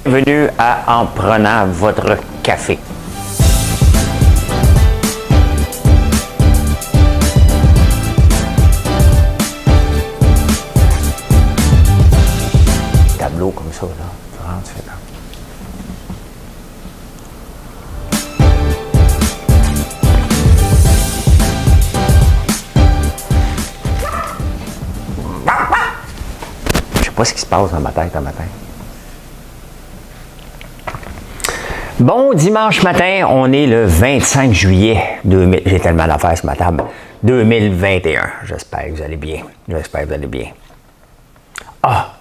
Bienvenue à En prenant votre café. Tableau comme ça, là. Tu rentres, tu fais là. Je sais pas ce qui se passe dans ma tête un matin. Bon dimanche matin, on est le 25 juillet 2000. J'ai tellement d'affaires sur ma table. 2021. J'espère que vous allez bien. J'espère que vous allez bien. Ah!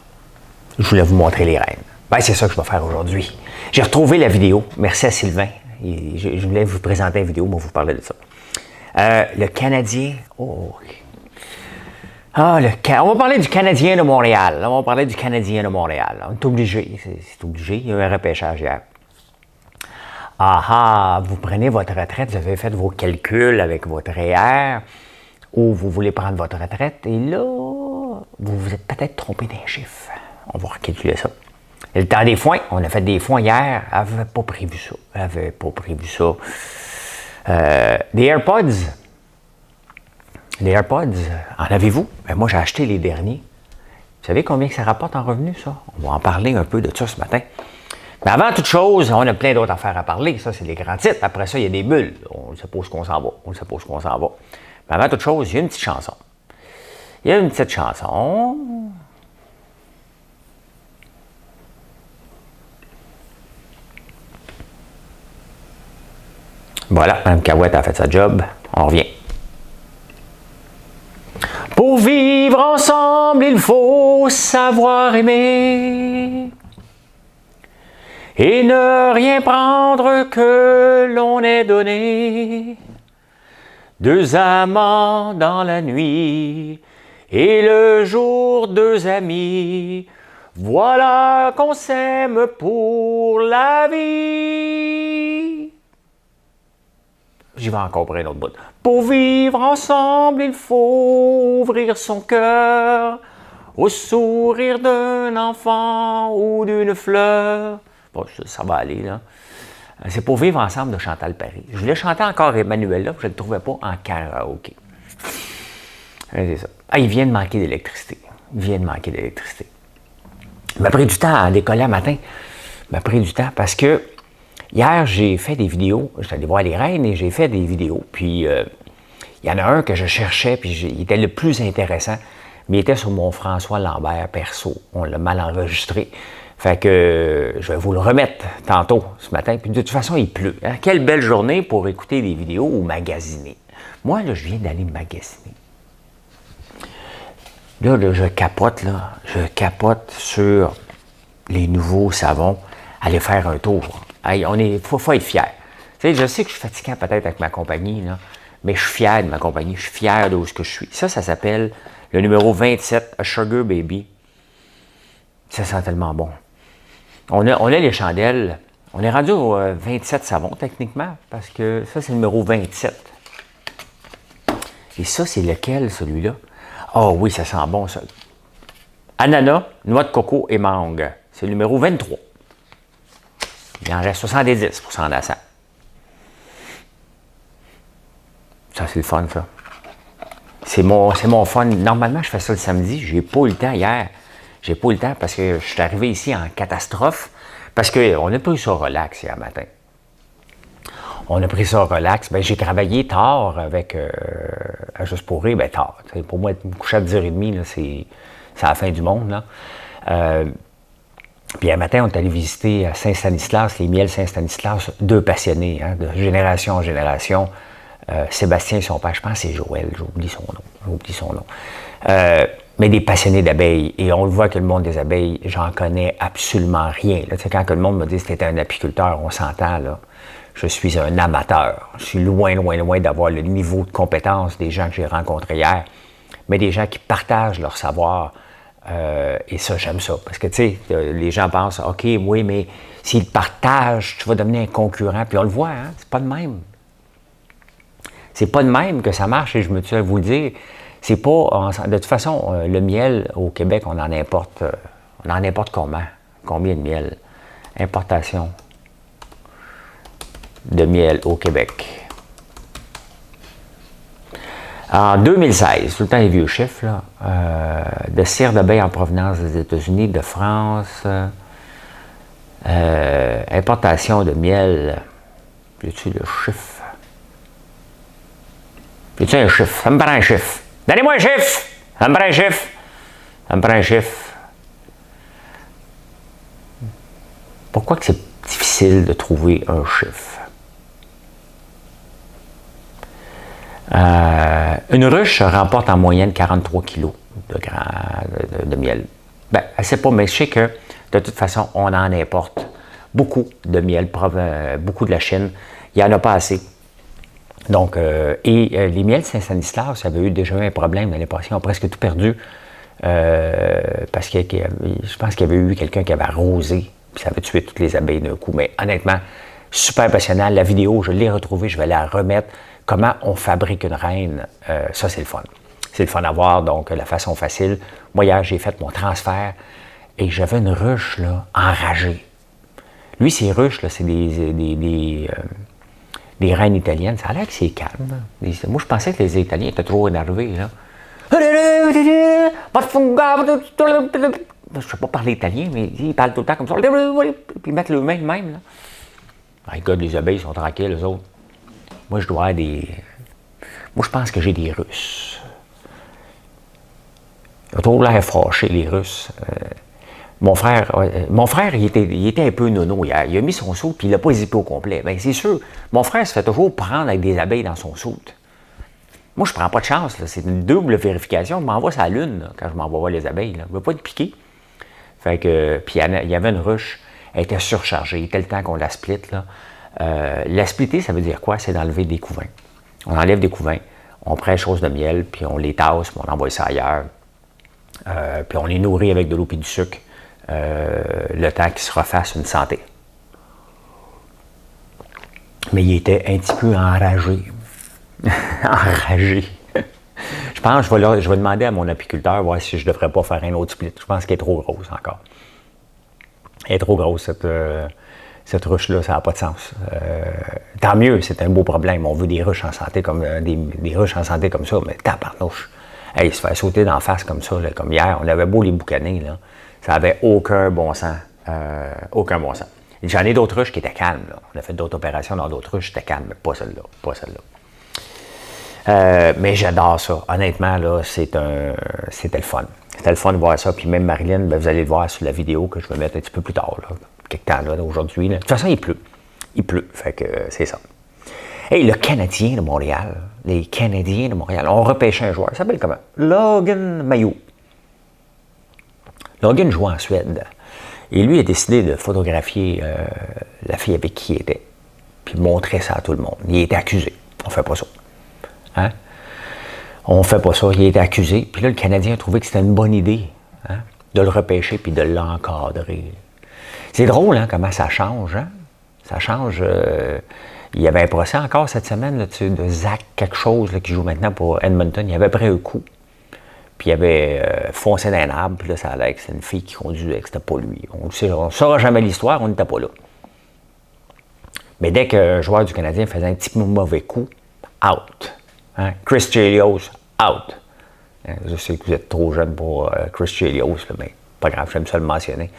Je voulais vous montrer les reines. Ben, c'est ça que je vais faire aujourd'hui. J'ai retrouvé la vidéo. Merci à Sylvain. Je voulais vous présenter la vidéo, moi vous parler de ça. Le Canadien. Oh. Ah, on va parler du Canadien de Montréal. On va parler du Canadien de Montréal. On est obligé. C'est obligé. Il y a eu un repêchage hier. Ah, vous prenez votre retraite, vous avez fait vos calculs avec votre REER, ou vous voulez prendre votre retraite, et là, vous vous êtes peut-être trompé d'un chiffre. On va recalculer ça. Et le temps des foins, on a fait des foins hier, elle n'avait pas prévu ça. Elle n'avait pas prévu ça. Des AirPods. Les AirPods, en avez-vous? Ben, moi, j'ai acheté les derniers. Vous savez combien que ça rapporte en revenus, ça? On va en parler un peu de ça ce matin. Mais avant toute chose, on a plein d'autres affaires à parler. Ça, c'est les grands titres. Après ça, il y a des bulles. On ne sait pas où qu'on s'en va. On ne sait pas où qu'on s'en va. Mais avant toute chose, il y a une petite chanson. Il y a une petite chanson. Voilà, Mme Cahouette a fait sa job. On revient. Pour vivre ensemble, il faut savoir aimer. Et ne rien prendre que l'on est donné. Deux amants dans la nuit, et le jour deux amis. Voilà qu'on s'aime pour la vie. J'y vais encore pour un autre bout. Pour vivre ensemble, il faut ouvrir son cœur au sourire d'un enfant ou d'une fleur. Bon, ça va aller, là. C'est pour vivre ensemble de Chantal Paris. Je voulais chanter encore Emmanuel, là, je ne le trouvais pas en karaoké. C'est ça. Ah, il vient de manquer d'électricité. Il vient de manquer d'électricité. Il m'a pris du temps à décoller un matin. Il m'a pris du temps parce que hier, j'ai fait des vidéos. J'étais allé voir les reines et j'ai fait des vidéos. Puis, il y en a un que je cherchais, puis il était le plus intéressant. Mais il était sur mon François Lambert perso. On l'a mal enregistré. Fait que je vais vous le remettre tantôt ce matin. Puis de toute façon, il pleut. Hein? Quelle belle journée pour écouter des vidéos ou magasiner. Moi, là, je viens d'aller magasiner. Là, je capote, là. Je capote sur les nouveaux savons. Aller faire un tour. Hey, faut être fier. Tu sais, je sais que je suis fatiguant peut-être avec ma compagnie, là, mais je suis fier de ma compagnie. Je suis fier de où je suis. Ça s'appelle le numéro 27, A Sugar Baby. Ça sent tellement bon. On a les chandelles. On est rendu au 27 savons, techniquement, parce que ça, c'est le numéro 27. Et ça, c'est lequel, celui-là? Oh oui, ça sent bon, ça. Ananas, noix de coco et mangue. C'est le numéro 23. Il en reste 70 pour s'en lasser. Ça, c'est le fun, ça. C'est mon fun. Normalement, je fais ça le samedi. J'ai pas eu le temps hier. J'ai pas eu le temps parce que je suis arrivé ici en catastrophe. Parce qu'on a pris ça relax hier matin. On a pris ça relax. Ben, j'ai travaillé tard avec Juste pour rire. Ben, tard. Pour moi, être couché à 10h30, c'est la fin du monde. Là. Puis un matin, on est allé visiter à Saint-Stanislas, les miels Saint-Stanislas, deux passionnés, hein, de génération en génération. Sébastien, son père, je pense que c'est Joël, j'oublie son nom. Mais des passionnés d'abeilles. Et on le voit que le monde des abeilles, j'en connais absolument rien. Là, quand le monde me dit que c'était un apiculteur, on s'entend, là. Je suis un amateur. Je suis loin d'avoir le niveau de compétence des gens que j'ai rencontrés hier, mais des gens qui partagent leur savoir. Et ça, j'aime ça. Parce que, tu sais, les gens pensent, OK, oui, mais s'ils partagent, tu vas devenir un concurrent. Puis on le voit, hein, c'est pas de même. C'est pas de même que ça marche. Et je me tiens à vous le dire, c'est pas... De toute façon, le miel, au Québec, on en importe comment? Combien de miel? Importation de miel au Québec. En 2016, tout le temps les vieux chiffres, là, de cire d'abeille en provenance des États-Unis, de France, importation de miel. Y a-t-il le chiffre? Y a-t-il un chiffre? Ça me prend un chiffre. Donnez-moi un chiffre! Ça me prend un chiffre. Ça me prend un chiffre. Pourquoi que c'est difficile de trouver un chiffre? Une ruche remporte en moyenne 43 kg de miel. Ben, elle ne sait pas, mais je sais que de toute façon, on en importe beaucoup de miel, beaucoup de la Chine. Il n'y en a pas assez. Donc, les miels Saint-Stanislas, avait déjà eu un problème l'année passée. Ils ont presque tout perdu parce que je pense qu'il y avait eu quelqu'un qui avait arrosé, puis ça avait tué toutes les abeilles d'un coup. Mais honnêtement, super passionnant. La vidéo, je l'ai retrouvée, je vais la remettre. Comment on fabrique une reine, ça c'est le fun. C'est le fun à voir, donc la façon facile. Moi, hier, j'ai fait mon transfert et j'avais une ruche là, enragée. Lui, ces ruches, là, c'est des reines italiennes. Ça a l'air que c'est calme. Moi, je pensais que les Italiens étaient trop énervés. Là. Je ne sais pas parler italien, mais ils parlent tout le temps comme ça. Puis ils mettent le main même. Là. My God, les abeilles sont tranquilles, eux autres. Moi, je dois avoir des... Moi, je pense que j'ai des Russes. Ils ont trop l'air fâchés, les Russes. Mon frère, il était un peu nono hier. Il a mis son soude puis il l'a pas zippé au complet. Bien, c'est sûr, mon frère se fait toujours prendre avec des abeilles dans son soude. Moi, je prends pas de chance. C'est une double vérification. Je m'envoie sa lune là, quand je m'envoie voir les abeilles. Là. Je ne veux pas être piqué. Fait que, puis il y avait une ruche. Elle était surchargée. Il était le temps qu'on la split. Là. La splitter, ça veut dire quoi? C'est d'enlever des couvains. On enlève des couvains, on prend les choses de miel, puis on les tasse, puis on envoie ça ailleurs. Puis on les nourrit avec de l'eau et du sucre. Le temps qu'ils se refassent une santé. Mais il était un petit peu enragé. Enragé. Je pense que je vais demander à mon apiculteur voir si je ne devrais pas faire un autre split. Je pense qu'elle est trop grosse encore. Elle est trop grosse, cette ruche-là, ça n'a pas de sens. Tant mieux, c'est un beau problème. On veut des ruches en santé comme des ruches en santé comme ça, mais tabarnouche. Hey, se faire sauter d'en face comme ça, là, comme hier, on avait beau les boucaner, là. Ça n'avait aucun bon sens. Aucun bon sens. J'en ai d'autres ruches qui étaient calmes. Là. On a fait d'autres opérations dans d'autres ruches, c'était calme, mais pas celle-là. Pas celle-là. Mais j'adore ça. Honnêtement, là, c'était le fun. C'était le fun de voir ça. Puis même Marilyn, ben, vous allez le voir sur la vidéo que je vais mettre un petit peu plus tard, là, quelque temps là, aujourd'hui. Là. De toute façon, il pleut. Il pleut. Fait que c'est ça. Hey, le Canadien de Montréal, les Canadiens de Montréal, ont repêché un joueur. Il s'appelle comment? Logan Mailloux. Logan joue en Suède. Et lui a décidé de photographier la fille avec qui il était. Puis montrer ça à tout le monde. Il a été accusé. On fait pas ça. Hein? On fait pas ça. Il a été accusé. Puis là, le Canadien a trouvé que c'était une bonne idée hein, de le repêcher puis de l'encadrer. C'est drôle, hein, comment ça change. Hein? Ça change. Il y avait un procès encore cette semaine là, de Zach quelque chose là, qui joue maintenant pour Edmonton. Il avait pris un coup. Puis il avait foncé dans un arbre. Puis là, ça allait que c'était une fille qui conduisait, que c'était pas lui. On ne saura jamais l'histoire, on n'était pas là. Mais dès qu'un joueur du Canadien faisait un petit mauvais coup, out. Hein? Chris Chelios, out. Je sais que vous êtes trop jeune pour Chris Chelios, là, mais pas grave, j'aime ça le mentionner.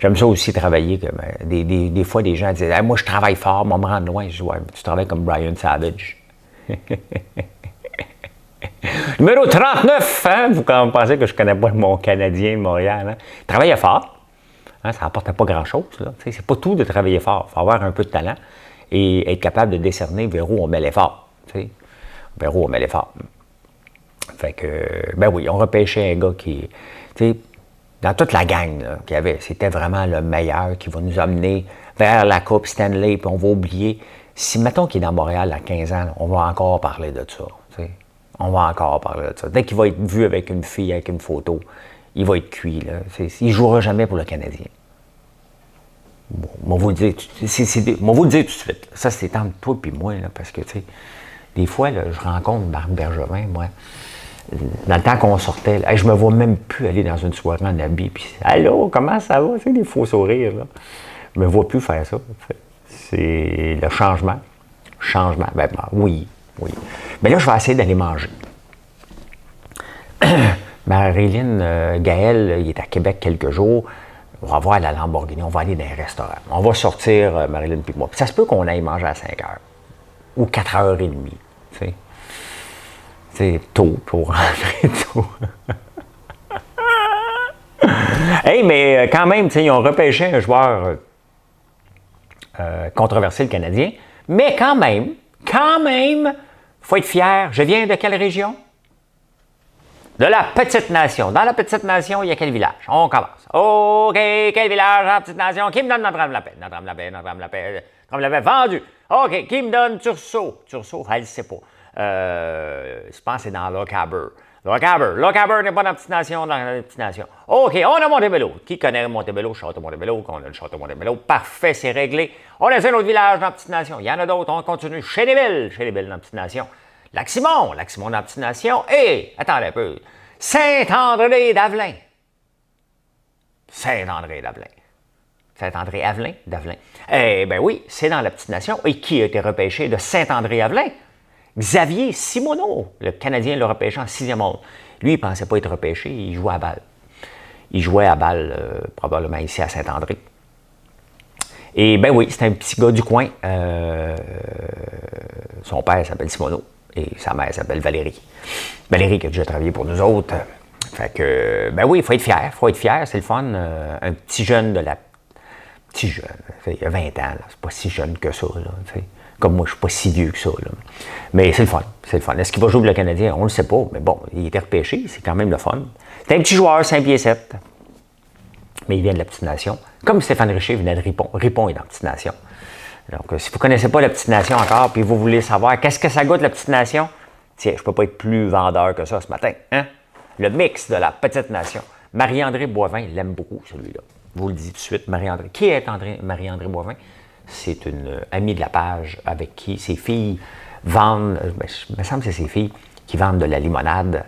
J'aime ça aussi travailler. Que, des fois, des gens disent hey, « Moi, je travaille fort, moi, me rendre loin. » Je dis « Ouais, tu travailles comme Brian Savage. » Numéro 39, hein? Vous pensez que je ne connais pas mon Canadien de Montréal. Hein? Il travaillait fort. Hein? Ça n'apportait pas grand-chose. C'est pas tout de travailler fort. Il faut avoir un peu de talent et être capable de décerner vers où on met l'effort. Vers où on met l'effort. Fait que, ben oui, on repêchait un gars qui, dans toute la gang qu'il y avait, c'était vraiment le meilleur qui va nous amener vers la Coupe Stanley, puis on va oublier. Si, mettons qu'il est dans Montréal à 15 ans, on va encore parler de ça. On va encore parler de ça. Dès qu'il va être vu avec une fille, avec une photo, il va être cuit. Là. Il ne jouera jamais pour le Canadien. Bon, moi, vous le dire tout de suite. Ça, c'est entre toi et moi, là, parce que, tu sais, des fois, là, je rencontre Marc Bergevin, moi. Dans le temps qu'on sortait, là, je me vois même plus aller dans une soirée en habit, puis « Allô, comment ça va? » Tu sais, des faux sourires, là. Je ne me vois plus faire ça. C'est le changement. Changement. Ben, oui. Mais là, je vais essayer d'aller manger. Marilyn, Gaël, il est à Québec quelques jours. On va voir la Lamborghini, on va aller dans un restaurant. On va sortir, Marilyn et moi. Puis ça se peut qu'on aille manger à 5 heures. Ou 4h30. Tu sais. C'est tôt pour rentrer tôt. Hey, mais quand même, ils ont repêché un joueur controversé, le Canadien. Mais quand même, il faut être fier. Je viens de quelle région? De la petite nation. Dans la petite nation, il y a quel village? On commence. OK, quel village dans la petite nation? Qui me donne Notre-Dame-la-Paix? Notre-Dame-la-Paix, vendu. OK, qui me donne Tursault? Tursault, elle ne sait pas. Je pense que c'est dans Lochaber. Lochaber n'est pas dans la petite nation, dans la petite nation. OK, on a Montebello. Qui connaît Montebello? Château Montebello, on a le Château Montebello. Parfait, c'est réglé. On a un autre village dans la petite nation. Il y en a d'autres, on continue. Chénéville dans la petite nation. Lac-Simon dans la petite nation. Et, attendez un peu, Saint-André-d'Avelin. Saint-André-Avelin? D'Avelin. Eh bien oui, c'est dans la petite nation. Et qui a été repêché de Saint-André-Avelin? Xavier Simoneau, le Canadien l'a repêché en 6e ronde. Lui, il ne pensait pas être repêché, il jouait à balle. Il jouait à balle, probablement ici à Saint-André. Et ben oui, c'est un petit gars du coin. Son père s'appelle Simoneau et sa mère s'appelle Valérie. Valérie qui a déjà travaillé pour nous autres. Fait que, ben oui, il faut être fier, c'est le fun. Un petit jeune de la... Petit jeune, il y a 20 ans, c'est pas si jeune que ça, là, t'sais. Comme moi, je ne suis pas si vieux que ça. Là. Mais c'est le fun. Est-ce qu'il va jouer pour le Canadien? On ne le sait pas. Mais bon, il était repêché. C'est quand même le fun. C'est un petit joueur, 5 pieds 7. Mais il vient de la petite nation. Comme Stéphane Richer venait de Ripon. Ripon est dans la petite nation. Donc, si vous ne connaissez pas la petite nation encore, puis vous voulez savoir qu'est-ce que ça goûte la petite nation, tiens, je ne peux pas être plus vendeur que ça ce matin. Hein? Le mix de la petite nation. Marie-André Boivin, il l'aime beaucoup, celui-là. Je vous le dis tout de suite, Marie-André. Qui est Marie-André Boivin? C'est une amie de la page avec qui ses filles vendent, il me semble que c'est ses filles qui vendent de la limonade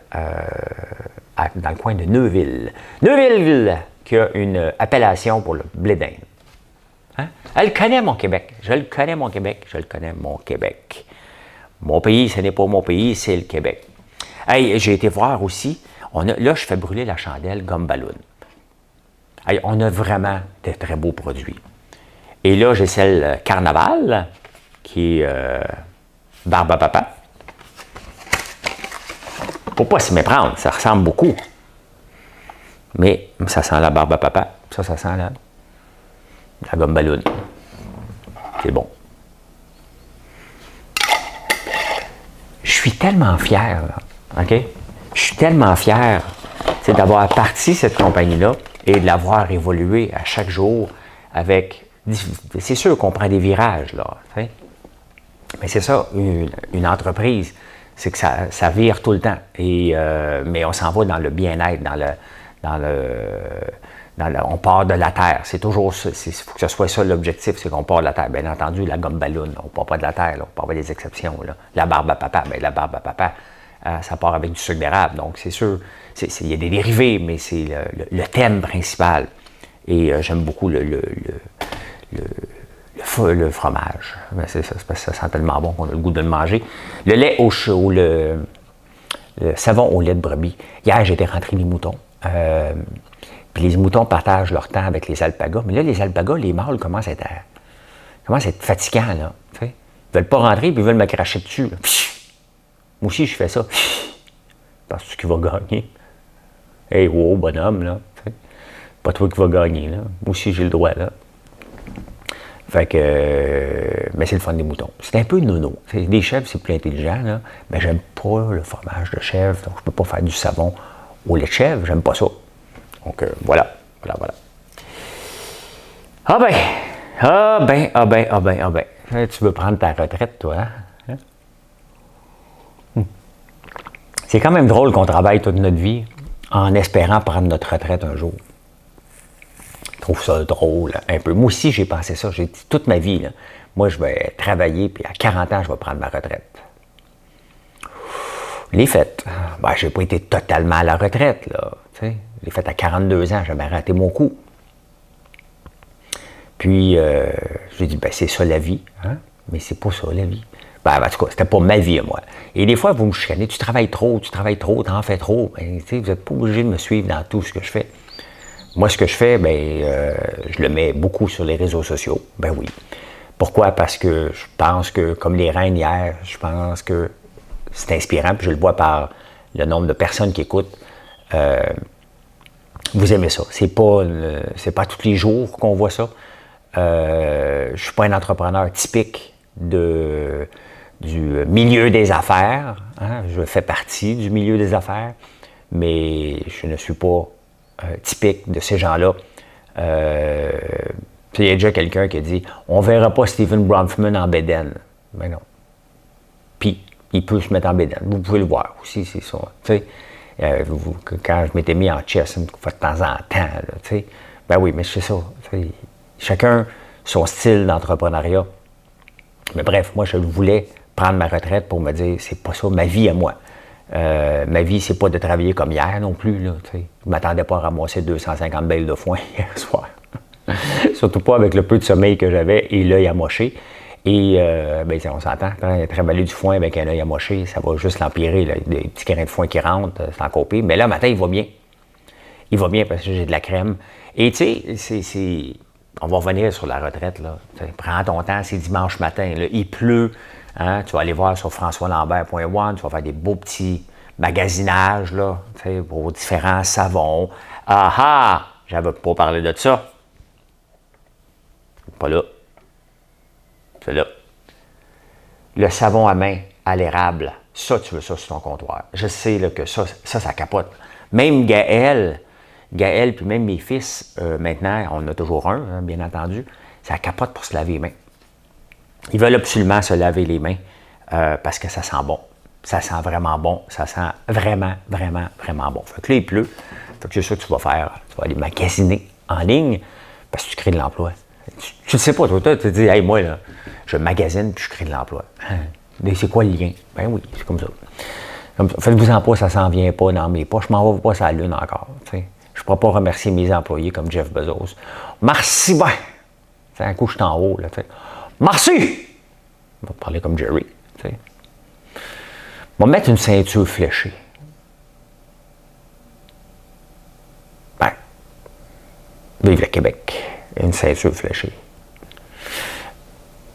dans le coin de Neuville. Neuville, qui a une appellation pour le blé d'Inde. Hein? Elle connaît mon Québec. Je le connais, mon Québec. Mon pays, ce n'est pas mon pays, c'est le Québec. Hey, j'ai été voir aussi, là, je fais brûler la chandelle gomme ballon. Hey, on a vraiment de très beaux produits. Et là, j'ai celle Carnaval, qui est Barbe à Papa. Faut pas s'y méprendre, ça ressemble beaucoup. Mais ça sent la Barbe à Papa. Ça sent la gomme ballon. C'est bon. Je suis tellement fier, là, OK? Je suis tellement fier d'avoir parti cette compagnie-là et de l'avoir évolué à chaque jour avec... C'est sûr qu'on prend des virages, là. T'sais. Mais c'est ça, une entreprise, c'est que ça vire tout le temps. Mais on s'en va dans le bien-être, on part de la terre. C'est toujours ça. Il faut que ce soit ça l'objectif, c'est qu'on part de la terre. Bien entendu, la gomme ballon, on ne part pas de la terre, là, on part pas des exceptions. Là. La barbe à papa, bien, la barbe à papa, ça part avec du sucre d'érable. Donc, c'est sûr, il y a des dérivés, mais c'est le thème principal. Et j'aime beaucoup le fromage. Ben, c'est ça, c'est parce que ça sent tellement bon qu'on a le goût de le manger. Le lait ou le savon au lait de brebis. Hier, j'étais rentré les moutons. Puis les moutons partagent leur temps avec les alpagas. Mais là, les alpagas, les mâles commencent à être fatigants, là. T'sais. Ils veulent pas rentrer, puis ils veulent me cracher dessus. Là. Moi aussi, je fais ça. Penses-tu qu'il va gagner? Hey, wow, bonhomme, là. T'sais. Pas toi qui va gagner, là. Moi aussi, j'ai le droit, là. Fait que... mais c'est le fun des moutons. C'est un peu nono. Des chèvres, c'est plus intelligent, là. Mais j'aime pas le fromage de chèvre, donc je peux pas faire du savon au lait de chèvre. J'aime pas ça. Donc, voilà. Ah ben. Tu veux prendre ta retraite, toi, hein? C'est quand même drôle qu'on travaille toute notre vie en espérant prendre notre retraite un jour. Je trouve ça drôle, un peu. Moi aussi, j'ai pensé ça. J'ai dit toute ma vie, là, moi, je vais travailler, puis à 40 ans, je vais prendre ma retraite. Je l'ai faite. Ben, je n'ai pas été totalement à la retraite, là. Tu sais. Je l'ai faite à 42 ans, j'avais raté mon coup. Puis, j'ai dit, ben c'est ça la vie, hein? Mais c'est pas ça la vie. Ben, en tout cas, c'était pas ma vie à moi. Et des fois, vous me chicanez, tu travailles trop, t'en fais trop. Ben, vous n'êtes pas obligé de me suivre dans tout ce que je fais. Moi, ce que je fais, je le mets beaucoup sur les réseaux sociaux. Ben oui. Pourquoi? Parce que je pense que, comme les reines hier, je pense que c'est inspirant, puis je le vois par le nombre de personnes qui écoutent. Vous aimez ça. C'est pas tous les jours qu'on voit ça. Je suis pas un entrepreneur typique du milieu des affaires. Hein? Je fais partie du milieu des affaires, mais je ne suis pas typique de ces gens-là. Il y a déjà quelqu'un qui a dit « On ne verra pas Stephen Bronfman en bédaine. » Ben non. Puis, il peut se mettre en bédaine. Vous pouvez le voir aussi, c'est ça. Quand je m'étais mis en chess une fois de temps en temps, là, ben oui, mais c'est ça. Chacun son style d'entrepreneuriat. Mais bref, moi, je voulais prendre ma retraite pour me dire, c'est pas ça ma vie à moi. Ma vie, c'est pas de travailler comme hier non plus. Là, je ne m'attendais pas à ramasser 250 bales de foin hier soir. Surtout pas avec le peu de sommeil que j'avais et l'œil amoché. Et on s'entend, travailler du foin avec un œil amoché, ça va juste l'empirer. Des petits grains de foin qui rentrent, c'est encore pire. Mais là, matin, il va bien. Il va bien parce que j'ai de la crème. Et tu sais, on va revenir sur la retraite. Là. Prends ton temps, c'est dimanche matin. Là, il pleut. Hein, tu vas aller voir sur françoislambert.one, tu vas faire des beaux petits magasinages là, pour différents savons. Ah ah! J'avais pas parlé de ça. Pas là. C'est là. Le savon à main à l'érable, ça, tu veux ça sur ton comptoir. Je sais là, que ça capote. Même Gaël, puis même mes fils, maintenant, on a toujours un, hein, bien entendu, ça capote pour se laver les mains. Ils veulent absolument se laver les mains parce que ça sent bon. Ça sent vraiment bon. Ça sent vraiment, vraiment, vraiment bon. Fait que là, il pleut. Fait que c'est ça que tu vas faire. Tu vas aller magasiner en ligne parce que tu crées de l'emploi. Tu ne sais pas, toi, tu te dis, hey, moi, là, je magasine puis je crée de l'emploi. Mais c'est quoi le lien? Ben oui, c'est comme ça. Faites-vous-en pas, ça s'en vient pas dans mes poches. Je m'en vais pas sur la lune encore. T'sais. Je ne pourrais pas remercier mes employés comme Jeff Bezos. Merci bien! C'est un coup, je suis en haut. Là, merci! On va parler comme Jerry. T'sais. On va mettre une ceinture fléchée. Ben, vive le Québec! Une ceinture fléchée.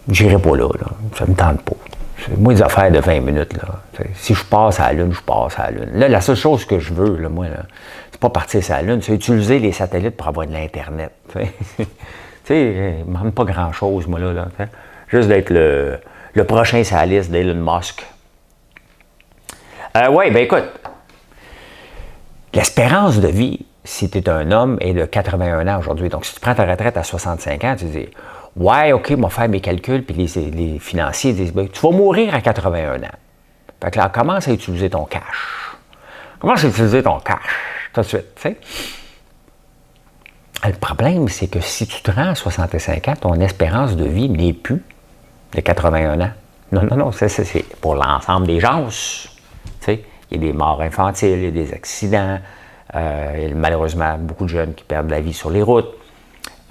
J'irai pas là, ça me tente pas. Moi, des affaires de 20 minutes, là. Si je passe à la Lune, je passe à la Lune. Là, la seule chose que je veux, là, moi, là, c'est pas partir sur la Lune, c'est utiliser les satellites pour avoir de l'Internet. Tu sais, il me demande pas grand-chose, moi, là. Juste d'être le prochain sur la liste d'Elon Musk. Oui, ben écoute, l'espérance de vie, si tu es un homme, est de 81 ans aujourd'hui. Donc, si tu prends ta retraite à 65 ans, tu dis, ouais, OK, on va faire mes calculs, puis les financiers disent, ben, tu vas mourir à 81 ans. Fait que là, commence à utiliser ton cash. Commence à utiliser ton cash, tout de suite, tu sais. Le problème, c'est que si tu te rends à 65 ans, ton espérance de vie n'est plus de 81 ans. Non, c'est pour l'ensemble des gens. Tu sais, il y a des morts infantiles, il y a des accidents, il y a malheureusement beaucoup de jeunes qui perdent la vie sur les routes,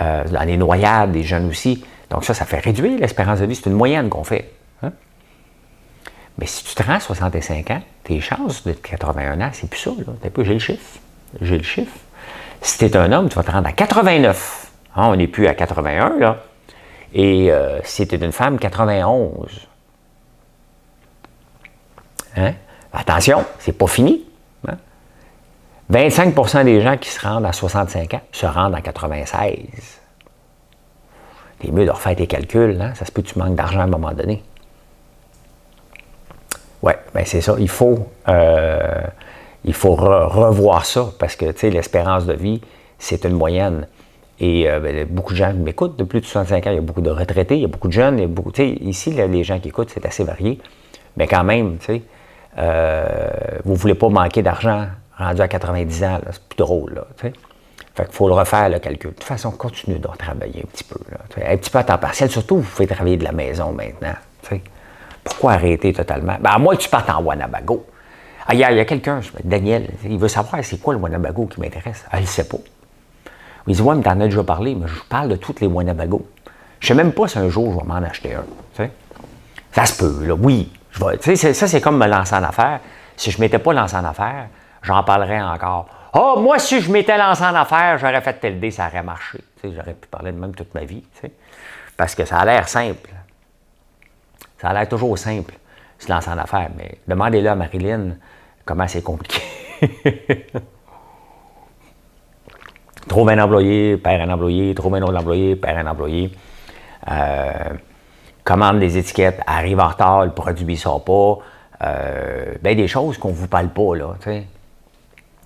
dans les noyades, des jeunes aussi. Donc ça fait réduire l'espérance de vie. C'est une moyenne qu'on fait. Hein? Mais si tu te rends à 65 ans, tes chances de 81 ans, c'est plus ça. J'ai le chiffre. Si tu es un homme, tu vas te rendre à 89. Hein, on n'est plus à 81, là. Et si tu es une femme, 91. Hein? Attention, c'est pas fini. Hein? 25% des gens qui se rendent à 65 ans se rendent à 96. C'est mieux de refaire tes calculs, hein? Ça se peut que tu manques d'argent à un moment donné. Oui, bien c'est ça. Il faut revoir ça parce que, tu sais, l'espérance de vie, c'est une moyenne. Et beaucoup de gens m'écoutent de plus de 65 ans. Il y a beaucoup de retraités, il y a beaucoup de jeunes. Il y a beaucoup, ici, là, les gens qui écoutent, c'est assez varié. Mais quand même, tu sais, vous ne voulez pas manquer d'argent rendu à 90 ans. C'est plus drôle, là, tu sais. Fait qu'il faut le refaire, le calcul. De toute façon, continuez de travailler un petit peu. Là, un petit peu à temps partiel. Surtout, vous pouvez travailler de la maison maintenant. Tu sais. Pourquoi arrêter totalement? Ben, à moins que tu partes en Winnebago. Ah, il y a quelqu'un, Daniel, il veut savoir c'est quoi le Winnebago qui m'intéresse. Ah, il ne sait pas. Ils disent, ouais, mais t'en as déjà parlé, mais je parle de toutes les Winnebago. Je sais même pas si un jour je vais m'en acheter un. T'sais. Ça se peut, là, oui. Ça, c'est comme me lancer en affaires. Si je ne m'étais pas lancé en affaires, j'en parlerais encore. Ah, moi, si je m'étais lancé en affaires, j'aurais fait tel dé, ça aurait marché. J'aurais pu parler de même toute ma vie. Parce que ça a l'air simple. Ça a l'air toujours simple, se lancer en affaires. Mais demandez-le à Marilyn comment c'est compliqué. Trouve un employé, perd un employé, trouve un autre employé, perd un employé. Commande des étiquettes, arrive en retard, le produit ne sort pas. Bien des choses qu'on ne vous parle pas, là, t'sais.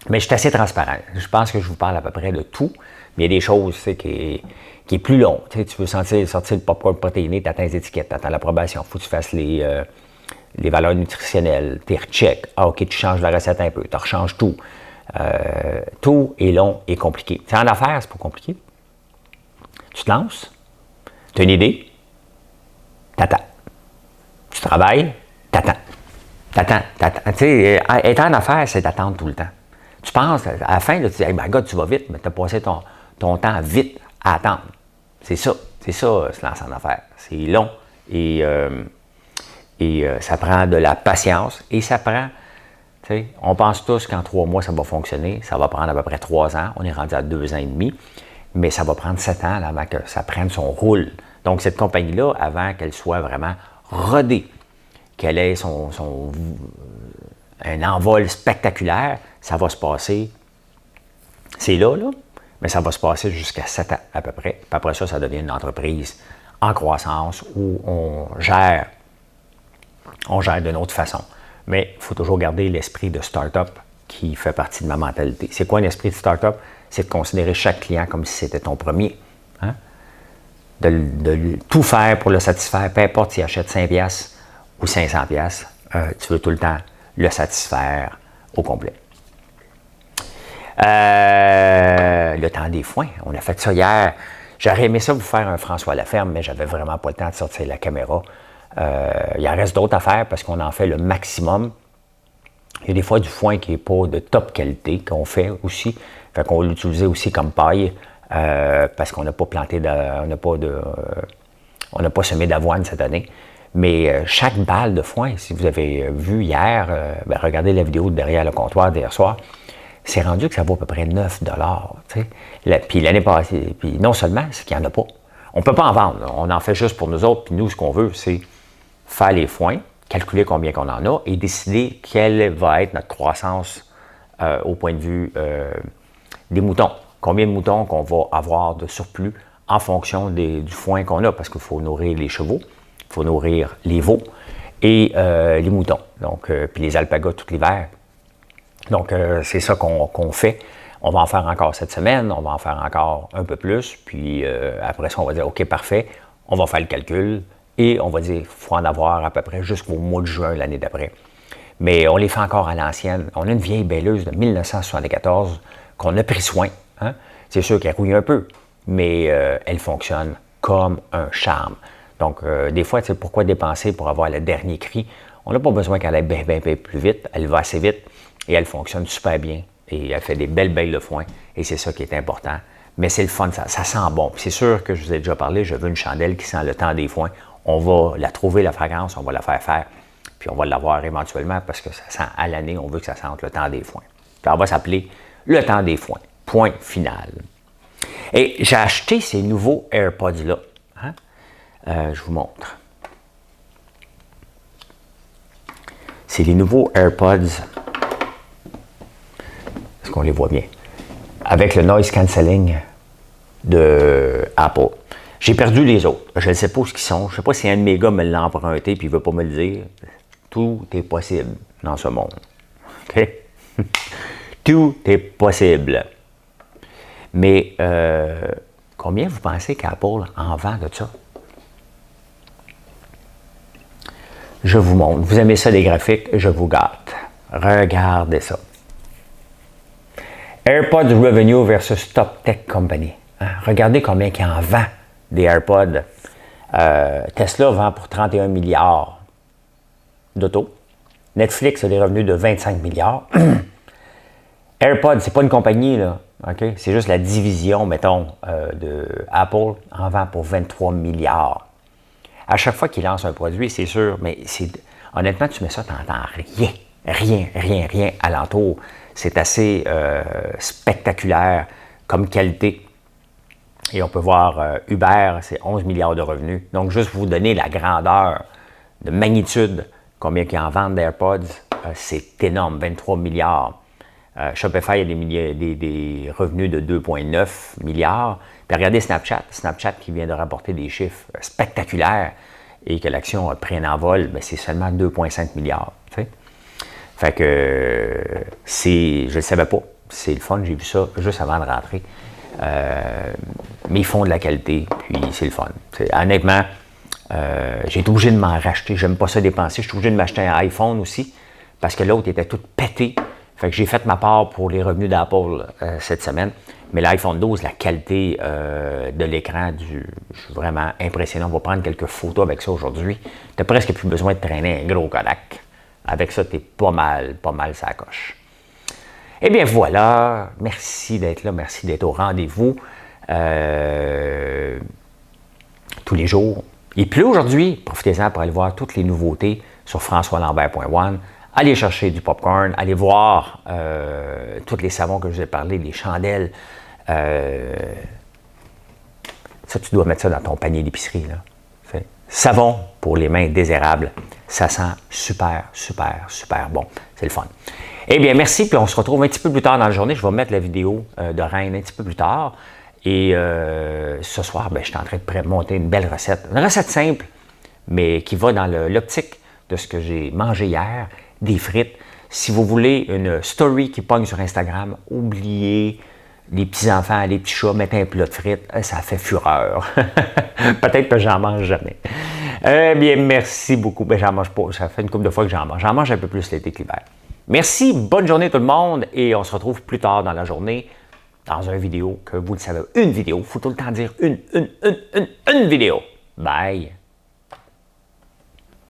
Mais je suis assez transparent. Je pense que je vous parle à peu près de tout. Mais il y a des choses qui est plus long. Tu veux sortir le popcorn protéiné, tu attends les étiquettes, tu attends l'approbation. Il faut que tu fasses les valeurs nutritionnelles, tes rechecks. Ah, OK, tu changes la recette un peu, tu rechanges tout. Tout est long et compliqué. En affaires, c'est pas compliqué. Tu te lances, tu as une idée, t'attends. Tu travailles, t'attends. Tu sais, être en affaires, c'est d'attendre tout le temps. Tu penses, à la fin, là, tu dis, hey, my God, tu vas vite, mais tu as passé ton temps vite à attendre. C'est ça, se lancer en affaires. C'est long et ça prend de la patience et ça prend, tu sais, on pense tous qu'en 3 mois, ça va fonctionner. Ça va prendre à peu près 3 ans. On est rendu à 2 ans et demi, mais ça va prendre 7 ans là, avant que ça prenne son rôle. Donc, cette compagnie-là, avant qu'elle soit vraiment rodée, qu'elle ait un envol spectaculaire, ça va se passer, c'est là, mais ça va se passer jusqu'à 7 ans à peu près. Puis après ça, ça devient une entreprise en croissance où on gère d'une autre façon. Mais il faut toujours garder l'esprit de start-up qui fait partie de ma mentalité. C'est quoi un esprit de start-up? C'est de considérer chaque client comme si c'était ton premier. Hein? De tout faire pour le satisfaire, peu importe s'il achète 5$ ou 500$, tu veux tout le temps le satisfaire au complet. Le temps des foins, on a fait ça hier. J'aurais aimé ça vous faire un François Laferme, mais j'avais vraiment pas le temps de sortir la caméra. Il en reste d'autres à faire parce qu'on en fait le maximum. Il y a des fois du foin qui n'est pas de top qualité qu'on fait aussi. Fait qu'on va l'utiliser aussi comme paille parce qu'on n'a pas planté on n'a pas semé d'avoine cette année. Mais chaque balle de foin, si vous avez vu hier, regardez la vidéo de derrière le comptoir d'hier soir, c'est rendu que ça vaut à peu près 9 $. Puis l'année passée, puis non seulement, c'est qu'il n'y en a pas. On ne peut pas en vendre. On en fait juste pour nous autres. Puis nous, ce qu'on veut, c'est faire les foins, calculer combien qu'on en a et décider quelle va être notre croissance au point de vue des moutons. Combien de moutons qu'on va avoir de surplus en fonction du foin qu'on a, parce qu'il faut nourrir les chevaux, il faut nourrir les veaux et les moutons. Donc, puis les alpagas tout l'hiver. Donc, c'est ça qu'on fait. On va en faire encore cette semaine, on va en faire encore un peu plus, puis après ça, on va dire, OK, parfait, on va faire le calcul et on va dire, il faut en avoir à peu près jusqu'au mois de juin l'année d'après. Mais on les fait encore à l'ancienne. On a une vieille belleuse de 1974 qu'on a pris soin. Hein? C'est sûr qu'elle rouille un peu, mais elle fonctionne comme un charme. Donc, des fois, tu sais, pourquoi dépenser pour avoir le dernier cri? On n'a pas besoin qu'elle aille bien plus vite. Elle va assez vite et elle fonctionne super bien. Et elle fait des belles baies de foin. Et c'est ça qui est important. Mais c'est le fun, ça sent bon. C'est sûr que je vous ai déjà parlé, je veux une chandelle qui sent le temps des foins. On va la trouver, la fragrance, on va la faire faire. Puis on va l'avoir éventuellement parce que ça sent à l'année, on veut que ça sente le temps des foins. Ça va s'appeler le temps des foins. Point final. Et j'ai acheté ces nouveaux AirPods-là. Hein? Je vous montre. C'est les nouveaux AirPods. Est-ce qu'on les voit bien? Avec le noise cancelling de Apple. J'ai perdu les autres. Je ne sais pas où ils sont. Je ne sais pas si un de mes gars me l'a emprunté et il ne veut pas me le dire. Tout est possible dans ce monde. OK? Tout est possible. Mais combien vous pensez qu'Apple en vend de ça? Je vous montre. Vous aimez ça, les graphiques? Je vous gâte. Regardez ça. AirPods Revenue versus Top Tech Company. Hein? Regardez combien il en vend des AirPods. Tesla vend pour 31 milliards d'auto. Netflix a des revenus de 25 milliards. AirPods, c'est pas une compagnie, là. Okay? C'est juste la division, mettons, de Apple en vend pour 23 milliards. À chaque fois qu'ils lancent un produit, c'est sûr, mais honnêtement, tu mets ça, tu n'entends rien alentour. C'est assez spectaculaire comme qualité. Et on peut voir Uber, c'est 11 milliards de revenus. Donc, juste pour vous donner la grandeur de magnitude, combien ils en vendent d'AirPods, c'est énorme, 23 milliards. Shopify a des revenus de 2,9 milliards. Puis regardez Snapchat qui vient de rapporter des chiffres spectaculaires et que l'action a pris un envol, bien, c'est seulement 2,5 milliards. Tu sais? Fait que je ne le savais pas. C'est le fun, j'ai vu ça juste avant de rentrer. Mais ils font de la qualité, puis c'est le fun. Honnêtement, j'ai été obligé de m'en racheter. J'aime pas ça dépenser. Je suis obligé de m'acheter un iPhone aussi, parce que l'autre était tout pété. Fait que j'ai fait ma part pour les revenus d'Apple cette semaine. Mais l'iPhone 12, la qualité de l'écran, je suis vraiment impressionnant. On va prendre quelques photos avec ça aujourd'hui. Tu n'as presque plus besoin de traîner un gros Kodak. Avec ça, tu es pas mal ça coche. Eh bien voilà, merci d'être là, merci d'être au rendez-vous tous les jours. Il pleut aujourd'hui, profitez-en pour aller voir toutes les nouveautés sur françoislambert.one. Allez chercher du popcorn, allez voir tous les savons que je vous ai parlé, les chandelles. Ça, tu dois mettre ça dans ton panier d'épicerie. Savon pour les mains désérables. Ça sent super bon. C'est le fun. Eh bien, merci. Puis on se retrouve un petit peu plus tard dans la journée. Je vais mettre la vidéo de Reine un petit peu plus tard. Et ce soir, ben, je suis en train de monter une belle recette. Une recette simple, mais qui va dans l'optique de ce que j'ai mangé hier, des frites. Si vous voulez une story qui pogne sur Instagram, oubliez les petits-enfants, les petits chats, mettez un plat de frites, ça fait fureur. Peut-être que j'en mange jamais. Eh bien, merci beaucoup. Ben, j'en mange pas. Ça fait une couple de fois que j'en mange. J'en mange un peu plus l'été que l'hiver. Merci, bonne journée tout le monde et on se retrouve plus tard dans la journée dans une vidéo que vous le savez. Une vidéo, il faut tout le temps dire une vidéo. Bye!